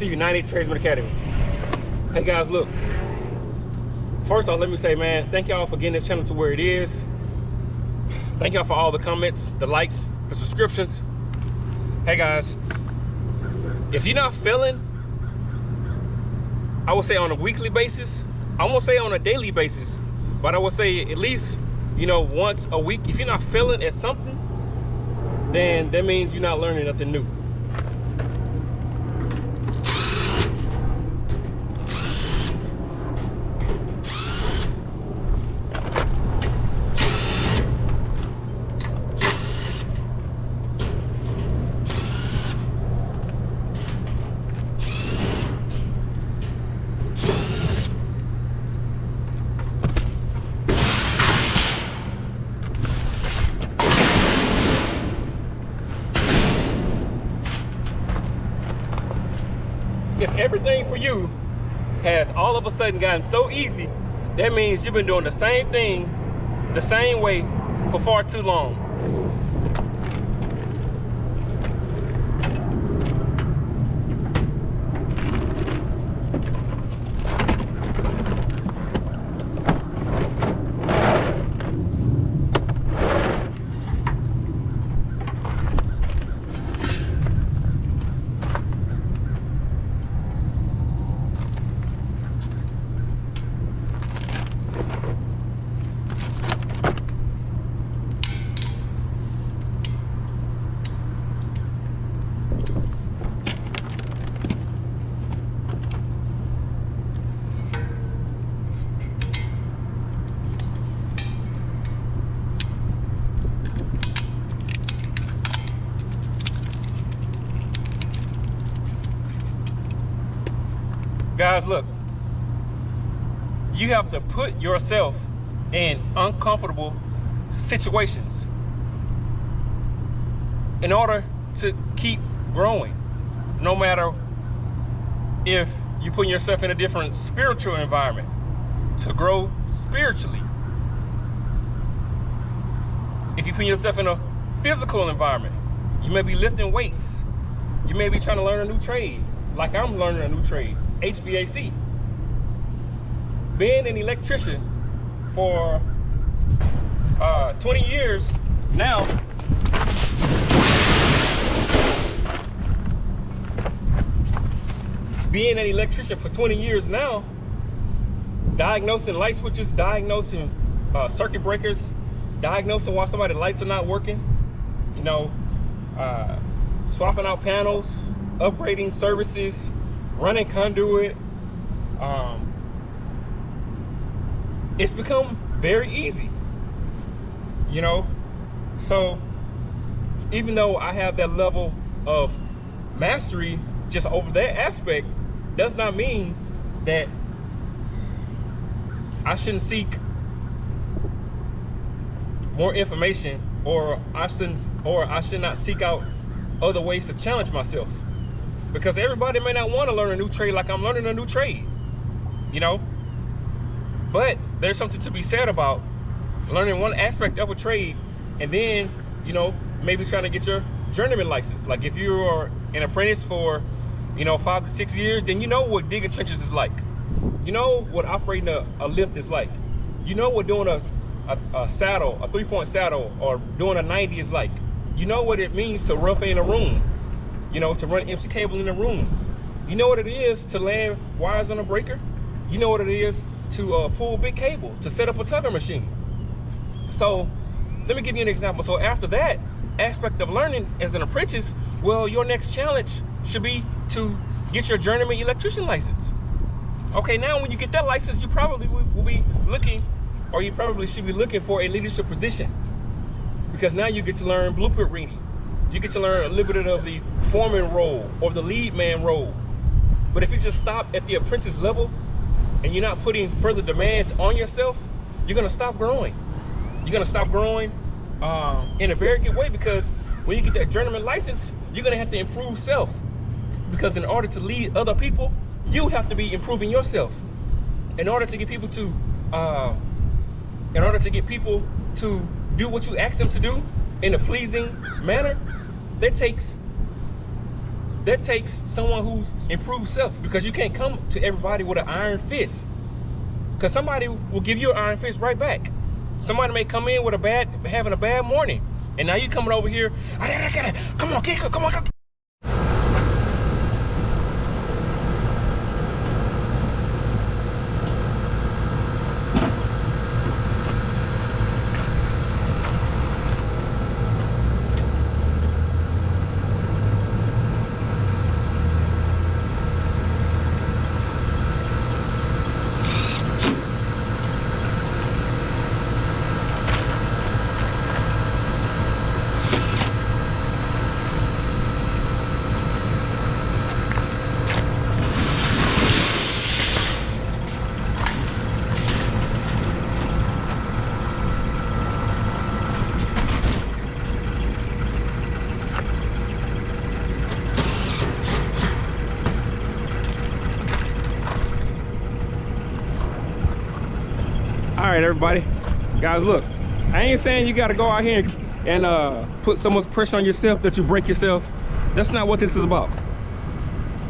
to United Tradesman Academy. Hey guys, look. First off, let me say, man, thank y'all for getting this channel to where it is. Thank y'all for all the comments, the likes, the subscriptions. Hey guys, if you're not feeling, I would say on a weekly basis, I won't say on a daily basis, but I would say at least, you know, once a week. If you're not feeling at something, then that means you're not learning nothing new. If everything for you has all of a sudden gotten so easy, that means you've been doing the same thing the same way for far too long. Guys, look, you have to put yourself in uncomfortable situations in order to keep growing. No matter if you put yourself in a different spiritual environment to grow spiritually. If you put yourself in a physical environment, you may be lifting weights. You may be trying to learn a new trade, like I'm learning a new trade. HVAC. Being an electrician for 20 years now, diagnosing light switches, diagnosing circuit breakers, diagnosing why somebody's lights are not working, you know, swapping out panels, upgrading services, running conduit, it's become very easy, you know. So even though I have that level of mastery just over that aspect, does not mean that I shouldn't seek more information, or I should not seek out other ways to challenge myself. Because everybody may not want to learn a new trade like I'm learning a new trade, you know? But there's something to be said about learning one aspect of a trade and then, you know, maybe trying to get your journeyman license. Like if you are an apprentice for, you know, 5 to 6 years, then you know what digging trenches is like. You know what operating a lift is like. You know what doing a saddle, a 3-point saddle, or doing a 90 is like. You know what it means to rough in a room. You know, to run MC cable in a room. You know what it is to land wires on a breaker. You know what it is to pull big cable, to set up a tugger machine. So let me give you an example. So after that aspect of learning as an apprentice, well, your next challenge should be to get your journeyman electrician license. Okay, now when you get that license, you probably will be looking, or you probably should be looking for a leadership position, because now you get to learn blueprint reading. You get to learn a little bit of the foreman role or the lead man role. But if you just stop at the apprentice level and you're not putting further demands on yourself, you're gonna stop growing. You're gonna stop growing in a very good way, because when you get that journeyman license, you're gonna have to improve self. Because in order to lead other people, you have to be improving yourself. In order to get people to do what you ask them to do in a pleasing manner, that takes that takes someone who's improved self, because you can't come to everybody with an iron fist, because somebody will give you an iron fist right back. Somebody may come in with having a bad morning, and now you coming over here, I gotta, come on, come on. All right, everybody, guys, look, I ain't saying you got to go out here and put so much pressure on yourself that you break yourself. That's not what this is about.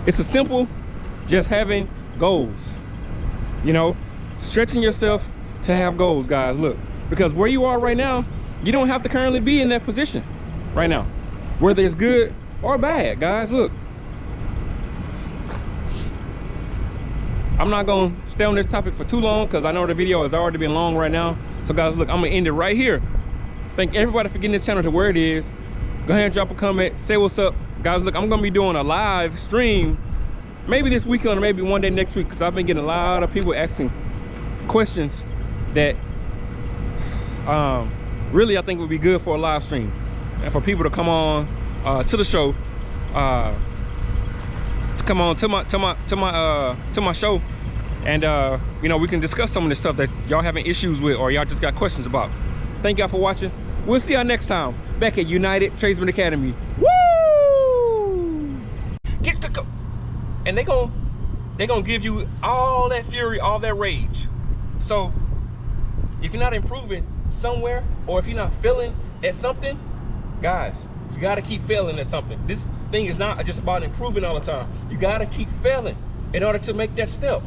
It's a simple, just having goals, you know, stretching yourself to have goals, guys. Look, because where you are right now, you don't have to currently be in that position right now, whether it's good or bad, guys. Look, I'm not gonna stay on this topic for too long because I know the video has already been long right now. So guys, look, I'm gonna end it right here. Thank everybody for getting this channel to where it is. Go ahead and drop a comment, say what's up. Guys, look, I'm gonna be doing a live stream maybe this weekend or maybe one day next week, because I've been getting a lot of people asking questions that really I think would be good for a live stream and for people to come on to the show, to come on to my show, and you know, we can discuss some of the stuff that y'all having issues with or y'all just got questions about. Thank y'all for watching. We'll see y'all next time back at United Tradesman Academy. Woo! Get the go. And they gonna give you all that fury, all that rage. So if you're not improving somewhere, or if you're not failing at something, guys, you gotta keep failing at something. This thing is not just about improving all the time. You gotta keep failing in order to make that step.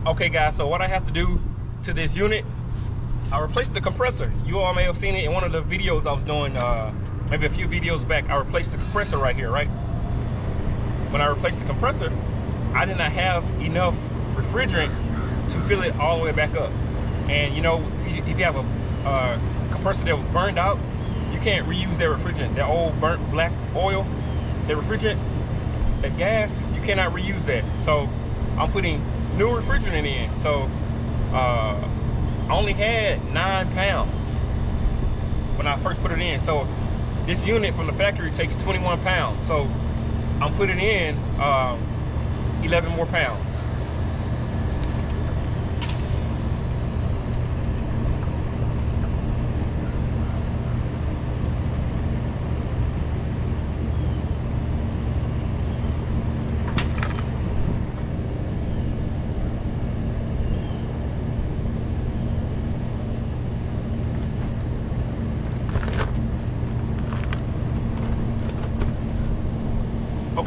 Okay guys, so what I have to do to this unit, I replaced the compressor. You all may have seen it in one of the videos I was doing, maybe a few videos back. I replaced the compressor right here, right? When I replaced the compressor, I did not have enough refrigerant to fill it all the way back up. And you know, if you have a compressor that was burned out, you can't reuse that refrigerant. That old burnt black oil, that refrigerant, that gas, you cannot reuse that. So I'm putting new refrigerant in. So I only had 9 pounds when I first put it in. So this unit from the factory takes 21 pounds. So I'm putting in 11 more pounds.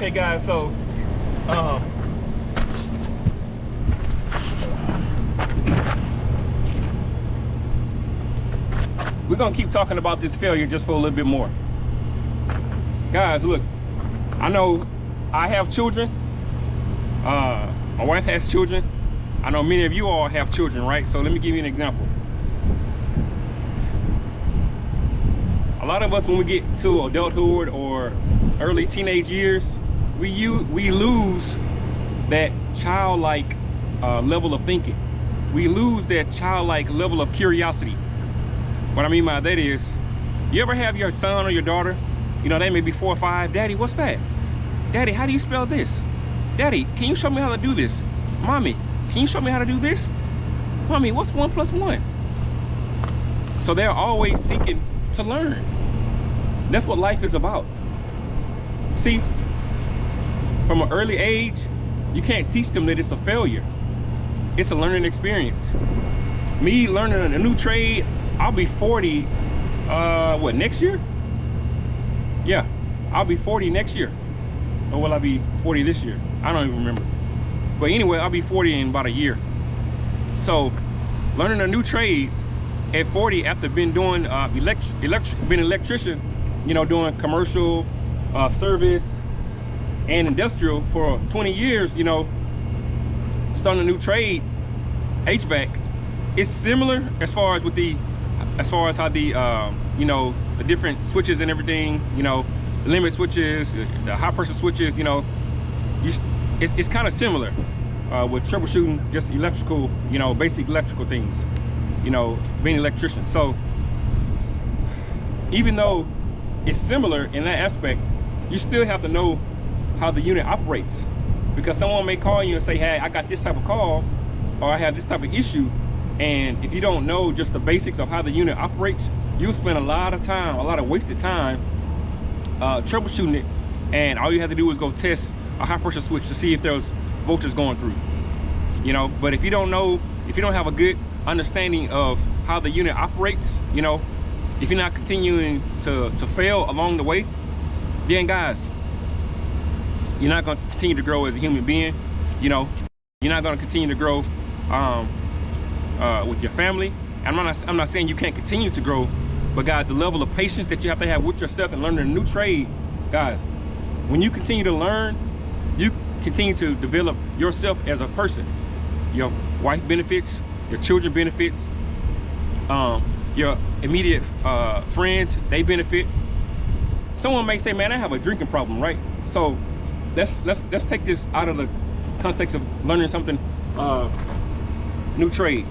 Okay, guys, so we're gonna keep talking about this failure just for a little bit more. Guys, look, I know I have children. My wife has children. I know many of you all have children, right? So let me give you an example. A lot of us, when we get to adulthood or early teenage years, we lose that childlike level of thinking. We lose that childlike level of curiosity. What I mean by that is, you ever have your son or your daughter, you know, they may be 4 or 5, Daddy, what's that? Daddy, how do you spell this? Daddy, can you show me how to do this? Mommy, can you show me how to do this? Mommy, what's 1 + 1? So they're always seeking to learn. That's what life is about. See, from an early age, you can't teach them that it's a failure. It's a learning experience. Me learning a new trade, I'll be 40, what, next year? Yeah, I'll be 40 next year. Or will I be 40 this year? I don't even remember. But anyway, I'll be 40 in about a year. So learning a new trade at 40 after been doing being an electrician, you know, doing commercial, service and industrial for 20 years, you know, starting a new trade, HVAC, it's similar as far as how the you know, the different switches and everything, you know, the limit switches, the high pressure switches, you know, it's kind of similar with troubleshooting just electrical, you know, basic electrical things, you know, being an electrician. So even though it's similar in that aspect, you still have to know how the unit operates, because someone may call you and say, hey, I got this type of call, or I have this type of issue, and if you don't know just the basics of how the unit operates, you'll spend a lot of time, a lot of wasted time troubleshooting it, and all you have to do is go test a high pressure switch to see if there's voltage going through, you know. But if you don't know, if you don't have a good understanding of how the unit operates, you know, if you're not continuing to fail along the way, then guys, you're not going to continue to grow as a human being. You know, you're not going to continue to grow with your family. I'm not saying you can't continue to grow, but guys, the level of patience that you have to have with yourself and learning a new trade, guys, when you continue to learn, you continue to develop yourself as a person. Your wife benefits, your children benefits, your immediate friends, they benefit. Someone may say, man, I have a drinking problem, right? So let's take this out of the context of learning something new trade.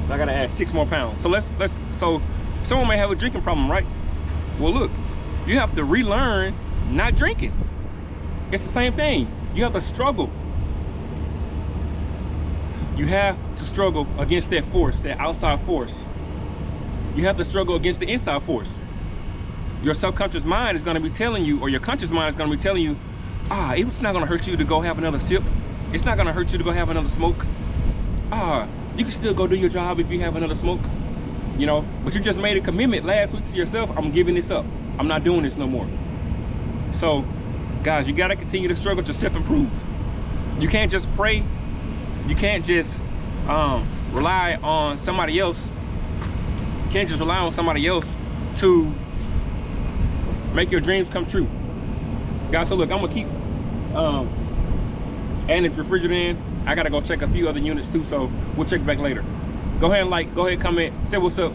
So I gotta add 6 more pounds. So so someone may have a drinking problem, right? Well, look, you have to relearn not drinking. It's the same thing. You have to struggle. You have to struggle against that force, that outside force. You have to struggle against the inside force. Your subconscious mind is going to be telling you, or your conscious mind is going to be telling you, it's not going to hurt you to go have another sip. It's not going to hurt you to go have another smoke. You can still go do your job if you have another smoke, you know, but you just made a commitment last week to yourself. I'm giving this up. I'm not doing this no more. So guys, you got to continue to struggle to self-improve. You can't just pray. You can't just rely on somebody else. You can't just rely on somebody else to make your dreams come true. Guys, so look, I'm gonna keep adding this refrigerator in. I gotta go check a few other units too, so we'll check back later. Go ahead and like, go ahead, comment, say what's up.